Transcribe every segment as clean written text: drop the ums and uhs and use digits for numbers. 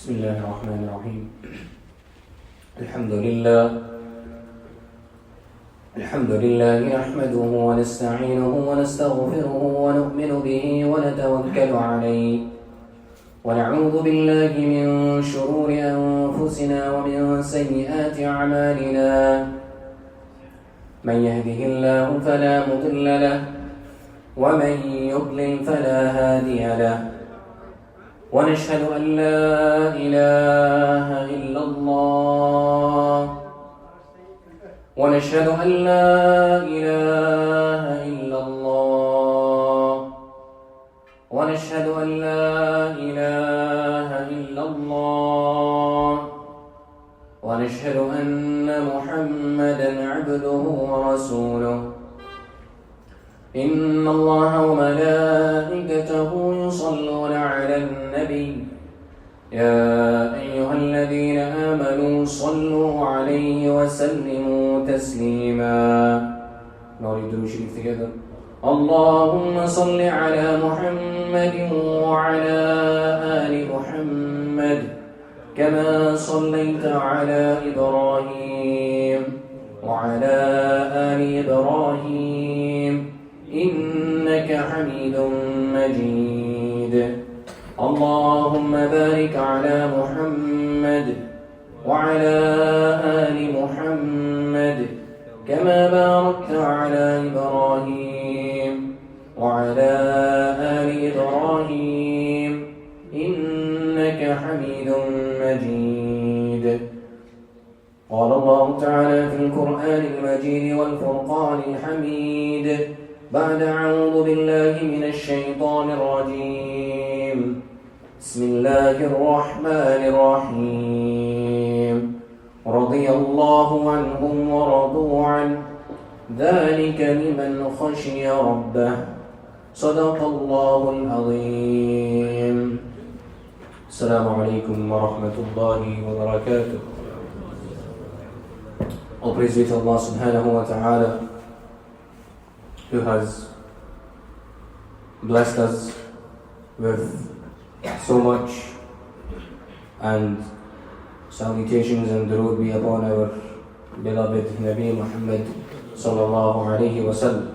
بسم الله الرحمن الرحيم الحمد لله نحمده ونستعينه ونستغفره ونؤمن به ونتوكل عليه ونعوذ بالله من شرور أنفسنا ومن سيئات أعمالنا من يهده الله فلا مضل له ومن يضلل فلا هادي له ونشهد أن لا إله إلا الله ونشهد أن لا إله إلا الله ونشهد أن لا إله إلا الله ونشهد أن محمدا عبده ورسوله إن الله وملائكته يصلون على النبي يا أيها الذين آمنوا صلوا عليه وسلموا تسليما. نريد نشرك together. اللهم صل على محمد وعلى آل محمد كما صليت على إبراهيم وعلى آل إبراهيم إنك حميد مجيد. اللهم بارك على محمد وعلى آل محمد كما باركت على إبراهيم وعلى آل إبراهيم إنك حميد مجيد. قال الله تعالى في القرآن المجيد والفرقان الحميد بعد أعوذ بالله من الشيطان الرجيم بسم الله الرحمن الرحيم رضي الله عنهم ورضوا عنه ذلك لمن خشي ربه صدق الله العظيم. السلام عليكم ورحمة الله وبركاته. All praise be to Allah subhanahu wa ta'ala, who has blessed us with so much, and salutations and durood be upon our beloved Nabi Muhammad sallallahu alayhi wa sallam.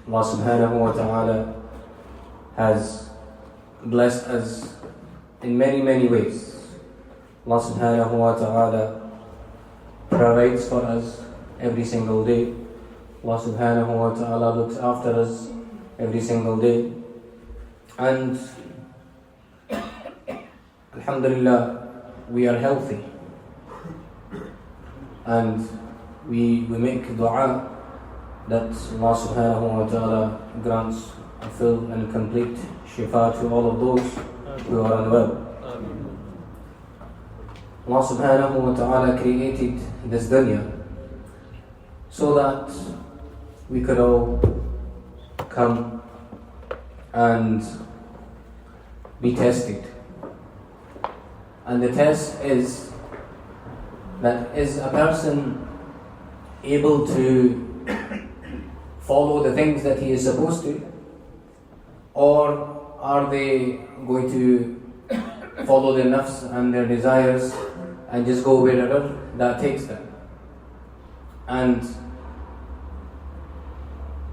Allah subhanahu wa ta'ala has blessed us in many ways. Allah subhanahu wa ta'ala provides for us every single day. Allah subhanahu wa ta'ala looks after us every single day. And alhamdulillah, we are healthy. And we make dua that Allah subhanahu wa ta'ala grants a full and complete shifa to all of those who are unwell. Allah subhanahu wa ta'ala created this dunya so that we could all come and be tested. And the test is that, is a person able to follow the things that he is supposed to, or are they going to follow their nafs and their desires and just go wherever that takes them. And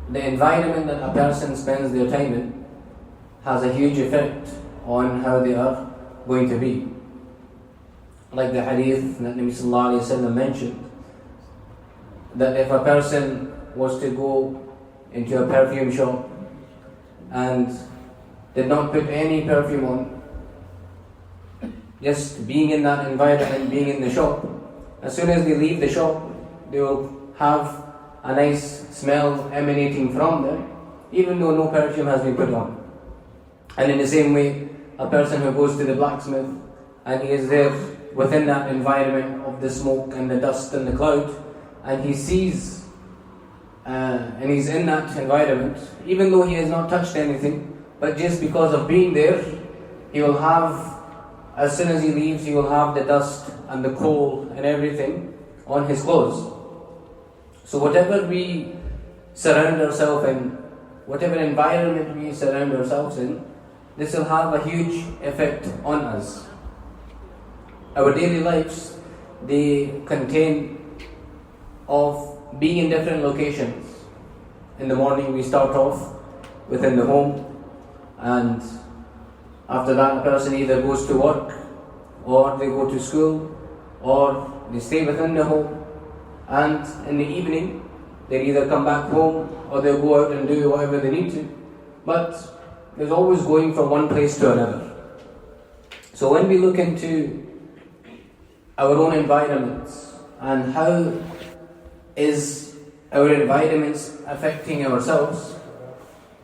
the environment that a person spends their time in has a huge effect on how they are going to be. Like the hadith that Nabi sallallahu alayhi wa sallam mentioned, that if a person was to go into a perfume shop and did not put any perfume on, just being in that environment, being in the shop, as soon as they leave the shop, they will have a nice smell emanating from them, even though no perfume has been put on. And in the same way, a person who goes to the blacksmith and he is there within that environment of the smoke and the dust and the cloud, and he sees and he's in that environment, even though he has not touched anything, but just because of being there, he will have, as soon as he leaves, he will have the dust and the coal and everything on his clothes. So whatever we surround ourselves in, whatever environment we surround ourselves in, this will have a huge effect on us. Our daily lives, they contain of being in different locations. In the morning we start off within the home, and after that a person either goes to work, or they go to school, or they stay within the home, and in the evening they either come back home or they'll go out and do whatever they need to. But there's always going from one place to another. So when we look into our own environments and how is our environments affecting ourselves,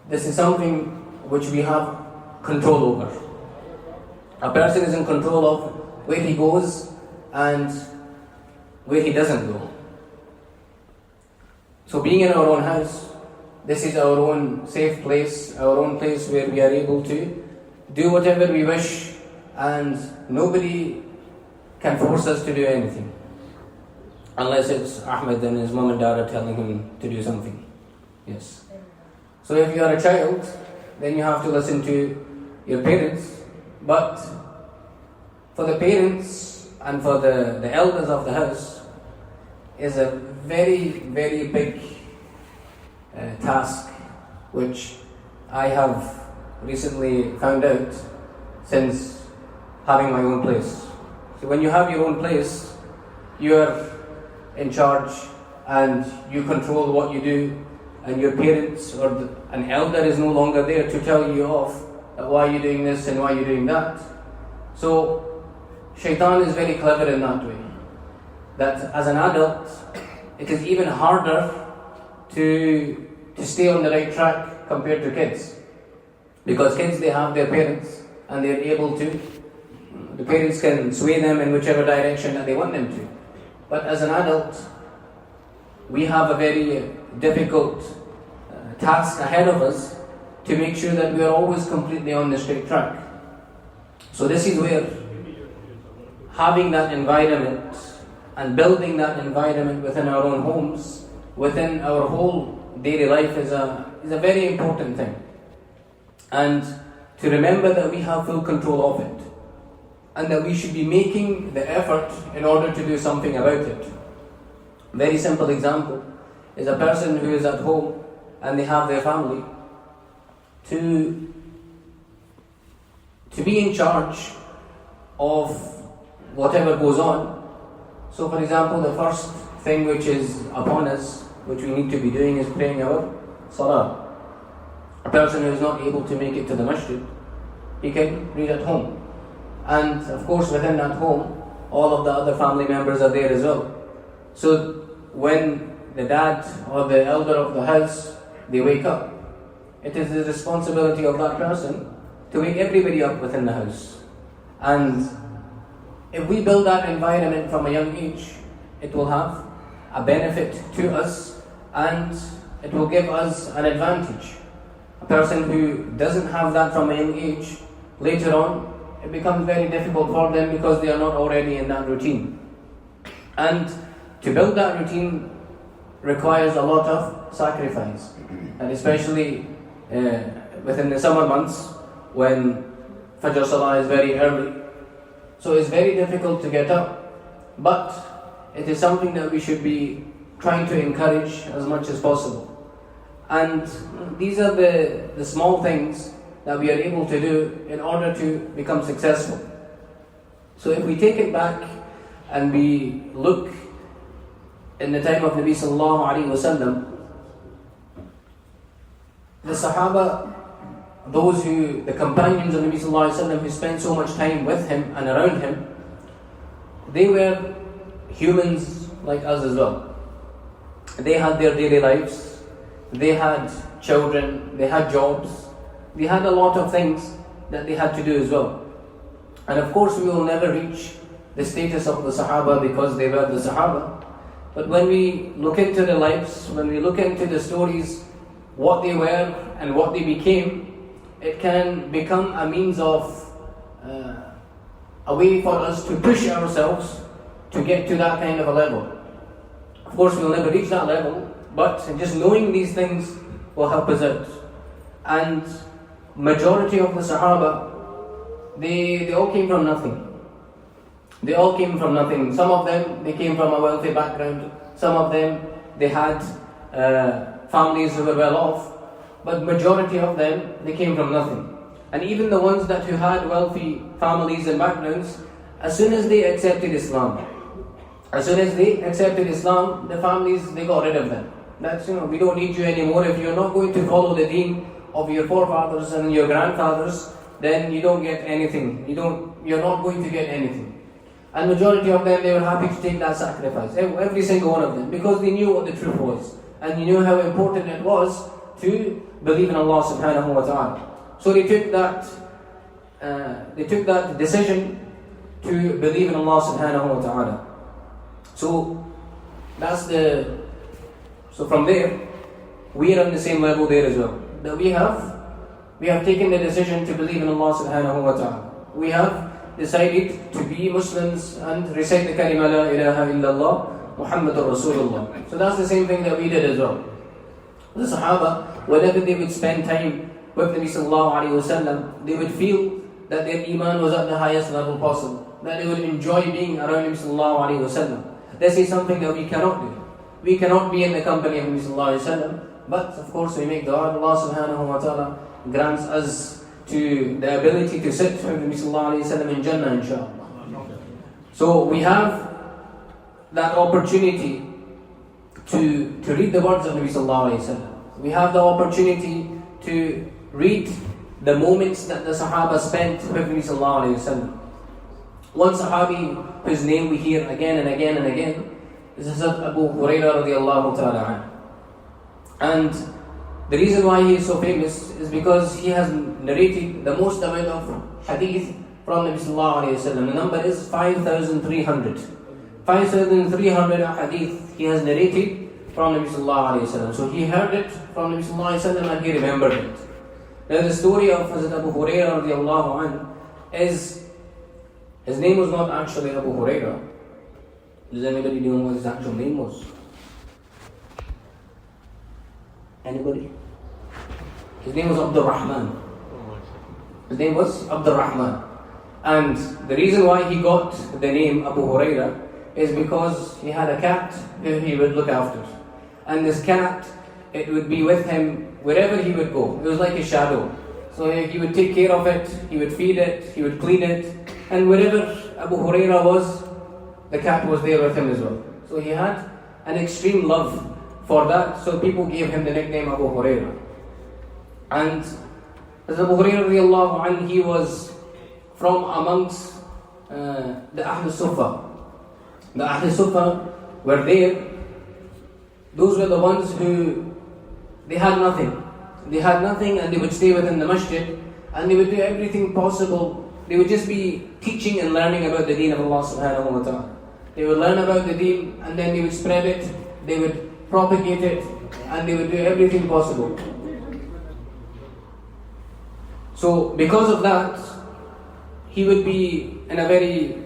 this is something which we have control over. A person is in control of where he goes and where he doesn't go. So being in our own house, this is our own safe place, our own place where we are able to do whatever we wish, and nobody can force us to do anything. Unless it's Ahmed and his mom and dad are telling him to do something. Yes. So if you are a child, then you have to listen to your parents. But for the parents and for the elders of the house is a very, very big task, which I have recently found out since having my own place. So when you have your own place, you are in charge and you control what you do, and your parents or an elder is no longer there to tell you off why you're doing this and why you're doing that. So shaitan is very clever in that way, that as an adult it is even harder to stay on the right track compared to kids, because kids, they have their parents and they're able to, the parents can sway them in whichever direction that they want them to. But as an adult, we have a very difficult task ahead of us to make sure that we are always completely on the straight track. So this is where having that environment and building that environment within our own homes, within our whole daily life is a very important thing. And to remember that we have full control of it, and that we should be making the effort in order to do something about it. Very simple example is a person who is at home and they have their family to be in charge of whatever goes on. So for example, the first thing which is upon us, which we need to be doing, is praying our salah. A person who is not able to make it to the masjid, he can read at home. And of course within that home, all of the other family members are there as well. So when the dad or the elder of the house, they wake up, it is the responsibility of that person to wake everybody up within the house. And if we build that environment from a young age, it will have a benefit to us and it will give us an advantage. A person who doesn't have that from a young age, later on, it becomes very difficult for them because they are not already in that routine. And to build that routine requires a lot of sacrifice, and especially within the summer months when Fajr Salah is very early. So it's very difficult to get up, but it is something that we should be trying to encourage as much as possible. And these are the small things that we are able to do in order to become successful. So if we take it back and we look in the time of Nabi Sallallahu Alaihi Wasallam, the Sahaba, the companions of Nabi Sallallahu Alaihi Wasallam who spent so much time with him and around him, they were humans like us as well. They had their daily lives, they had children, they had jobs, they had a lot of things that they had to do as well. And of course we will never reach the status of the Sahaba because they were the Sahaba. But when we look into their lives, when we look into the stories, what they were and what they became, it can become a means of a way for us to push ourselves to get to that kind of a level. Of course we'll never reach that level, but just knowing these things will help us out. And majority of the Sahaba, they all came from nothing. They all came from nothing. Some of them, they came from a wealthy background. Some of them, they had families who were well off. But majority of them, they came from nothing. And even the ones that who had wealthy families and backgrounds, as soon as they accepted Islam, the families, they got rid of them. That's, we don't need you anymore. If you're not going to follow the deen of your forefathers and your grandfathers, then you don't get anything. You're not going to get anything. And majority of them, they were happy to take that sacrifice. Every single one of them. Because they knew what the truth was. And they knew how important it was to believe in Allah subhanahu wa ta'ala. So they took that decision to believe in Allah subhanahu wa ta'ala. So from there, we are on the same level there as well. That we have taken the decision to believe in Allah subhanahu wa ta'ala. We have decided to be Muslims and recite the kalima la ilaha illallah Muhammadur Rasulullah. So that's the same thing that we did as well. The Sahaba, whenever they would spend time with Nabi sallallahu alayhi wasallam, they would feel that their iman was at the highest level possible. That they would enjoy being around Nabi sallallahu alayhi wasallam. This is something that we cannot do. We cannot be in the company of Nabi sallallahu alayhi wasallam, but of course we make dua. Allah subhanahu wa ta'ala grants us to the ability to sit with Nabi sallallahu alayhi wasallam in Jannah, inshallah. So we have that opportunity to read the words of Nabi sallallahu alayhi wasallam. We have the opportunity to read the moments that the Sahaba spent with Nabi sallallahu alayhi wasallam. One Sahabi whose name we hear again and again and again is Abu Hurairah radiallahu ta'ala. And the reason why he is so famous is because he has narrated the most amount of hadith from Nabi sallallahu alayhi wasallam. The number is 5,300. 5,300 hadith he has narrated from Nabi sallallahu alayhi wasallam. So he heard it from Nabi sallallahu alayhi wasallam and he remembered it. Now the story of Hazrat Abu Hurairah radiallahu anhu is, his name was not actually Abu Hurairah. Does anybody know what his actual name was? Anybody? His name was Abdul Rahman. His name was Abdul Rahman. And the reason why he got the name Abu Hurairah is because he had a cat who he would look after. And this cat, it would be with him wherever he would go. It was like a shadow. So he would take care of it, he would feed it, he would clean it. And wherever Abu Hurairah was, the cat was there with him as well. So he had an extreme love for that. So people gave him the nickname Abu Hurairah. And as Abu Hurairah radiallahu anhu, he was from amongst the Ahl Sufa. The Ahl Sufa were there. Those were the ones who, they had nothing. They had nothing and they would stay within the masjid and they would do everything possible. They would just be teaching and learning about the deen of Allah subhanahu wa ta'ala. They would learn about the deen and then they would spread it, they would propagate it, and they would do everything possible. So because of that, he would be in a very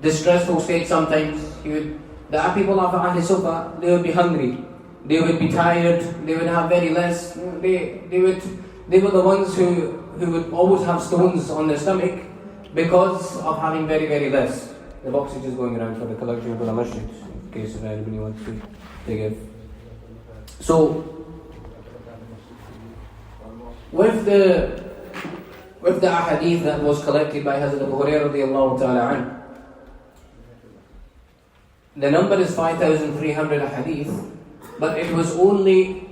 distressful state sometimes. The people of Ahl Sufa, they would be hungry, they would be tired, they would have very less. They were the ones who would always have stones on their stomach because of having very, very less. The box is just going around for the collection for the masjid, in case if anybody wants to give. So, with the ahadith that was collected by Hazrat Abu Hurairah radiallahu ta'ala anhu, the number is 5,300 ahadith, but it was only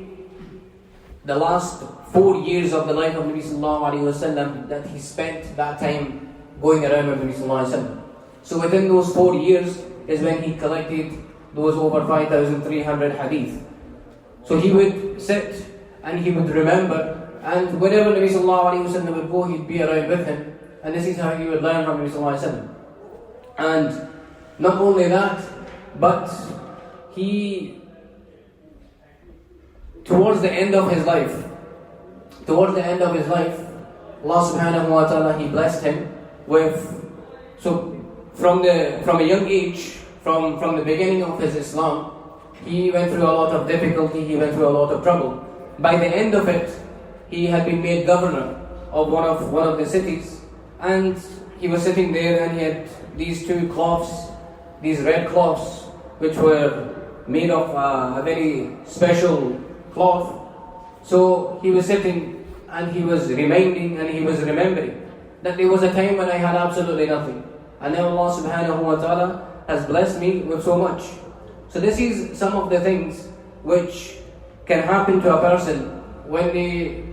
the last 4 years of the life of Nabi sallallahu alayhi wasallam that he spent that time going around with Nabi sallallahu alayhi wasallam. So within those 4 years is when he collected those over 5,300 hadith. So he would sit and he would remember, and wherever Nabi sallallahu alayhi wasallam would go, he'd be around with him, and this is how he would learn from Nabi sallallahu alayhi wasallam. And not only that, but he, towards the end of his life, Allah subhanahu wa ta'ala, he blessed him with, so from a young age, from the beginning of his Islam, he went through a lot of difficulty, he went through a lot of trouble. By the end of it, he had been made governor of one of the cities, and he was sitting there and he had these two cloths, these red cloths, which were made of a very special cloth. So he was sitting and he was reminding and he was remembering that there was a time when I had absolutely nothing. And now Allah subhanahu wa ta'ala has blessed me with so much. So this is some of the things which can happen to a person when they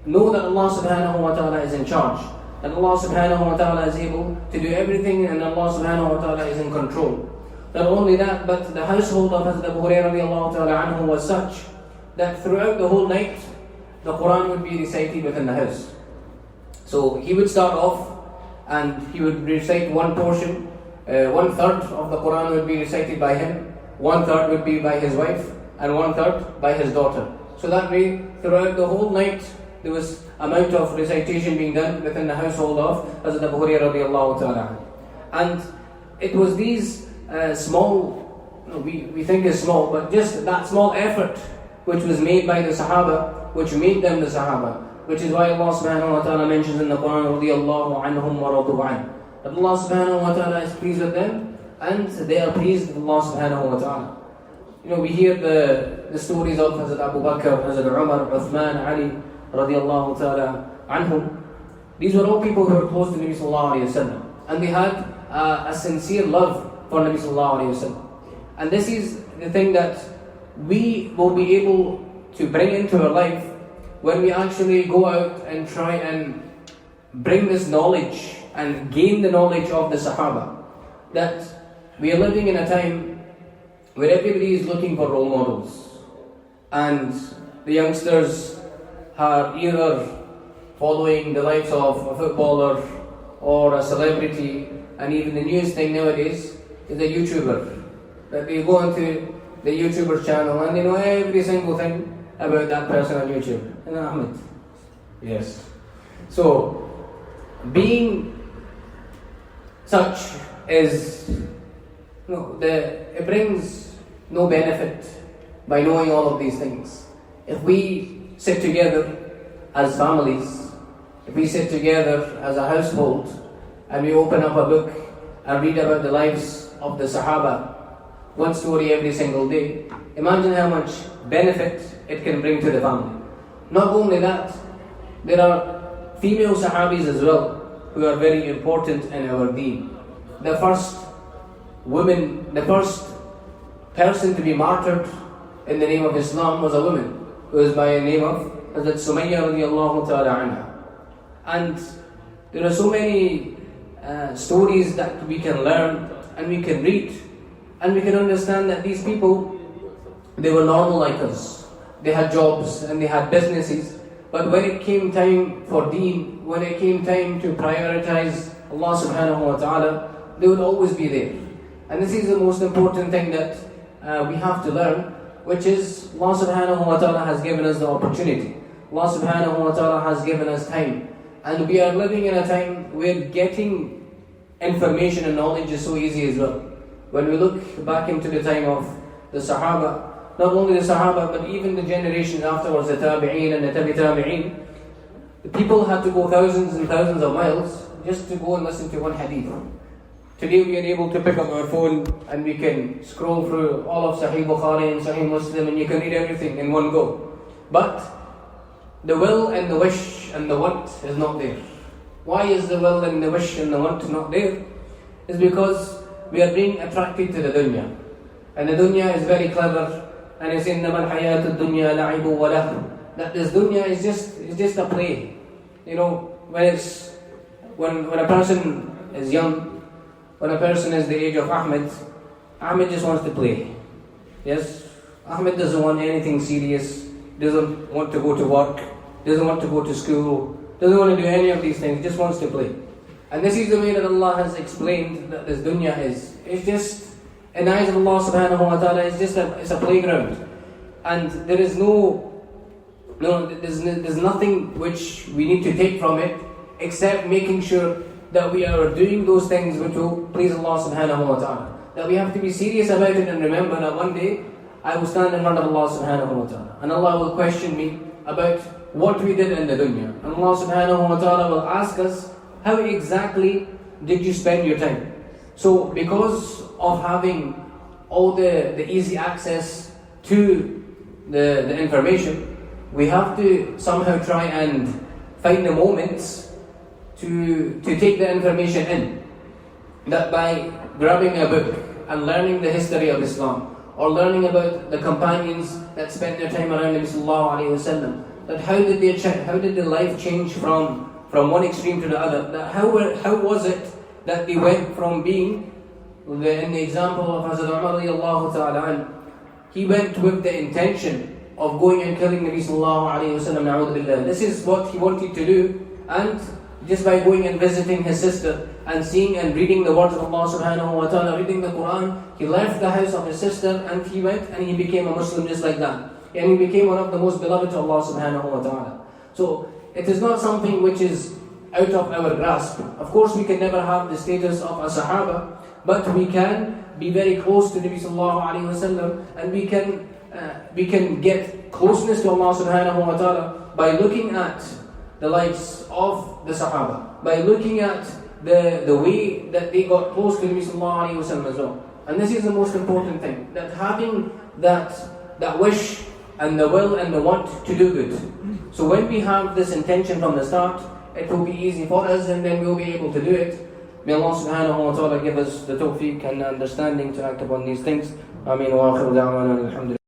know that Allah subhanahu wa ta'ala is in charge. And Allah subhanahu wa ta'ala is able to do everything and Allah subhanahu wa ta'ala is in control. Not only that, but the household of Hazrat Abu Hurairah radiallahu ta'ala anhu was such that throughout the whole night, the Quran would be recited within the house. So he would start off and he would recite one portion, 1/3 of the Quran would be recited by him, 1/3 would be by his wife, and 1/3 by his daughter. So that way, throughout the whole night, there was amount of recitation being done within the household of Hazrat Abu Hurairah radiallahu ta'ala. And it was these small, we think is small, but just that small effort which was made by the Sahaba, which made them the Sahaba. Which is why Allah subhanahu wa ta'ala mentions in the Quran, radiyallahu anhum wa radu an, that Allah subhanahu wa ta'ala is pleased with them and they are pleased with Allah subhanahu wa ta'ala. We hear the stories of Hazrat Abu Bakr, Hazrat Umar, Uthman, Ali, radiyallahu ta'ala anhum. These were all people who were close to Nabi sallallahu alayhi wa sallam. And they had a sincere love for Nabi sallallahu alayhi wa sallam. And this is the thing that we will be able to bring into our life when we actually go out and try and bring this knowledge and gain the knowledge of the Sahaba. That we are living in a time where everybody is looking for role models. And the youngsters are either following the likes of a footballer or a celebrity, and even the newest thing nowadays is a YouTuber. That they go into the YouTuber's channel and they know every single thing about that person on YouTube. And Ahmed. Yes. So, being such is, it brings no benefit by knowing all of these things. If we sit together as families, if we sit together as a household and we open up a book and read about the lives of the Sahaba, one story every single day, imagine how much benefit it can bring to the family. Not only that, there are female Sahabis as well who are very important in our deen. The first person to be martyred in the name of Islam was a woman who was by the name of Hazrat Sumayya radiallahu ta'ala anha. And there are so many stories that we can learn and we can read and we can understand that these people, they were normal like us. They had jobs and they had businesses, but when it came time for deen, when it came time to prioritize Allah subhanahu wa ta'ala, they would always be there. And this is the most important thing that we have to learn, which is Allah subhanahu wa ta'ala has given us the opportunity. Allah subhanahu wa ta'ala has given us time. And we are living in a time where getting information and knowledge is so easy as well. When we look back into the time of the Sahaba, not only the Sahaba, but even the generations afterwards, the Tabi'een and the Tabi'een, the people had to go thousands and thousands of miles just to go and listen to one hadith. Today we are able to pick up our phone and we can scroll through all of Sahih Bukhari and Sahih Muslim and you can read everything in one go. But the will and the wish and the want is not there. Why is the will and the wish and the want not there? It's because we are being attracted to the dunya. And the dunya is very clever. And it's in إِنَّمَا الْحَيَاةُ الدُّنْيَا لَعِبٌ وَلَهْوٌ. That this dunya is just a play. When a person is young, when a person is the age of Ahmed just wants to play. Yes, Ahmed doesn't want anything serious, doesn't want to go to work, doesn't want to go to school, doesn't want to do any of these things, just wants to play. And this is the way that Allah has explained that this dunya is. It's just, in the eyes of Allah subhanahu wa ta'ala, it's a playground. And there is there's nothing which we need to take from it except making sure that we are doing those things which will please Allah subhanahu wa ta'ala. That we have to be serious about it and remember that one day I will stand in front of Allah subhanahu wa ta'ala and Allah will question me about what we did in the dunya. And Allah subhanahu wa ta'ala will ask us how exactly did you spend your time? So because of having all the easy access to the information, we have to somehow try and find the moments to take the information in. That by grabbing a book and learning the history of Islam, or learning about the companions that spent their time around Nabi sallallahu alayhi wasallam, that how did their life change from one extreme to the other? That how was it that they went from being, in the example of Hazrat Umar radiallahu ta'ala anhu, he went with the intention of going and killing Nabi sallallahu alayhi wasallam, na'udhu billah. This is what he wanted to do, and just by going and visiting his sister and seeing and reading the words of Allah subhanahu wa ta'ala, reading the Quran, he left the house of his sister and he went and he became a Muslim just like that. And he became one of the most beloved to Allah subhanahu wa ta'ala. So it is not something which is out of our grasp. Of course we can never have the status of a Sahaba, but we can be very close to Nabi sallallahu alayhi wasallam, and we can get closeness to Allah subhanahu wa ta'ala by looking at the lives of the Sahaba, by looking at the way that they got close to Nabi sallallahu alayhi wasallam as well. And this is the most important thing, that having that wish and the will and the want to do good. So when we have this intention from the start, it will be easy for us, and then we'll be able to do it. May Allah subhanahu wa ta'ala give us the tawfiq and understanding to act upon these things. Ameen wa akhiru da'wana alhamdulillah.